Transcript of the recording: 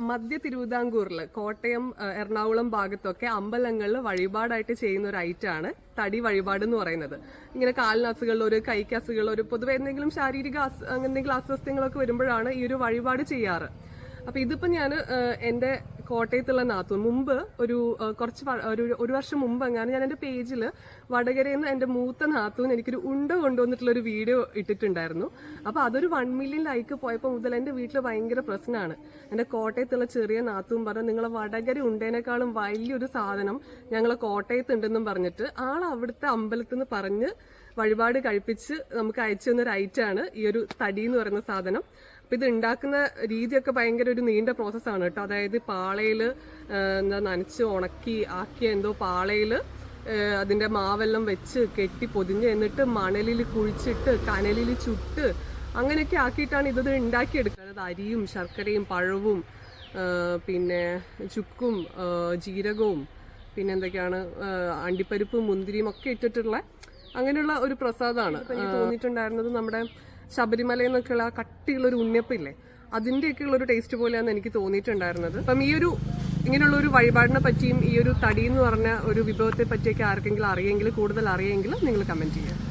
മധ്യ തിരുവിതാംകൂറിൽ കോട്ടയം എറണാകുളം ഭാഗത്തൊക്കെ അമ്പലങ്ങളിൽ വഴിപാടായിട്ട് ചെയ്യുന്ന ഒരു ഐറ്റമാണ് തടി വഴിപാട് എന്ന് പറയുന്നത്. ഇങ്ങനെ കാലിനസുകളിൽ ഒരു കൈക്കസുകൾ ഒരു പൊതുവെ എന്തെങ്കിലും ശാരീരിക എന്തെങ്കിലും അസ്വസ്ഥങ്ങളൊക്കെ വരുമ്പോഴാണ് ഈ ഒരു വഴിപാട് ചെയ്യാറ്. അപ്പൊ ഇതിപ്പോ ഞാൻ എന്റെ കോട്ടയത്തുള്ള നാത്തൂൻ മുമ്പ് ഒരു വർഷം മുമ്പ് ഞാൻ എന്റെ പേജിൽ വടകരയിൽ നിന്ന് എന്റെ മൂത്ത നാത്തൂൻ എനിക്കൊരു ഉണ്ട കൊണ്ടുവന്നിട്ടുള്ള ഒരു വീഡിയോ ഇട്ടിട്ടുണ്ടായിരുന്നു. അപ്പൊ അതൊരു 1 മില്യൺ ലൈക്ക് പോയപ്പോൾ മുതൽ എന്റെ വീട്ടിൽ ഭയങ്കര പ്രശ്നമാണ്. എന്റെ കോട്ടയത്തുള്ള ചെറിയ നാത്തൂൻ പറഞ്ഞു, നിങ്ങളെ വടകര ഉണ്ടേനേക്കാളും വലിയൊരു സാധനം ഞങ്ങളെ കോട്ടയത്തുണ്ടെന്നും പറഞ്ഞിട്ട് അവിടുത്തെ അമ്പലത്തിൽ നിന്ന് പറഞ്ഞ് വഴിപാട് കഴിപ്പിച്ച് നമുക്ക് അയച്ചു തന്നൊരു ഐറ്റാണ് ഈ ഒരു തടി എന്ന് പറയുന്ന സാധനം. അപ്പൊ ഇത് ഉണ്ടാക്കുന്ന രീതിയൊക്കെ ഭയങ്കര ഒരു നീണ്ട പ്രോസസ്സാണ് കേട്ടോ. അതായത് പാളയില് നനച്ച് ഉണക്കി ആക്കിയ പാളയില് അതിന്റെ മാവെല്ലാം വെച്ച് കെട്ടി പൊതിഞ്ഞ് എന്നിട്ട് മണലിൽ കുഴിച്ചിട്ട് കനലിൽ ചുട്ട് അങ്ങനെയൊക്കെ ആക്കിയിട്ടാണ് ഇത് ഉണ്ടാക്കിയെടുക്കുന്നത്. അരിയും ശർക്കരയും പഴവും പിന്നെ ചുക്കും ജീരകവും പിന്നെ എന്തൊക്കെയാണ് അണ്ടിപ്പരിപ്പും മുന്തിരിയും ഒക്കെ ഇട്ടിട്ടുള്ള അങ്ങനെയുള്ള ഒരു പ്രസാദമാണ്. എനിക്ക് തോന്നിയിട്ടുണ്ടായിരുന്നത് നമ്മുടെ ശബരിമലയിൽ നിന്നൊക്കെയുള്ള കട്ടിയുള്ള ഒരു ഉണ്ണിയപ്പില്ലേ, അതിന്റെയൊക്കെയുള്ള ഒരു ടേസ്റ്റ് പോലെയാണ് എനിക്ക് തോന്നിയിട്ടുണ്ടായിരുന്നത്. അപ്പം ഇങ്ങനെയുള്ള ഒരു വഴിപാടിനെ പറ്റിയും ഈ ഒരു തടി എന്ന് പറഞ്ഞ ഒരു വിഭവത്തെ പറ്റിയൊക്കെ ആർക്കെങ്കിലും അറിയെങ്കിൽ കൂടുതൽ അറിയെങ്കിൽ നിങ്ങൾ കമന്റ് ചെയ്യുക.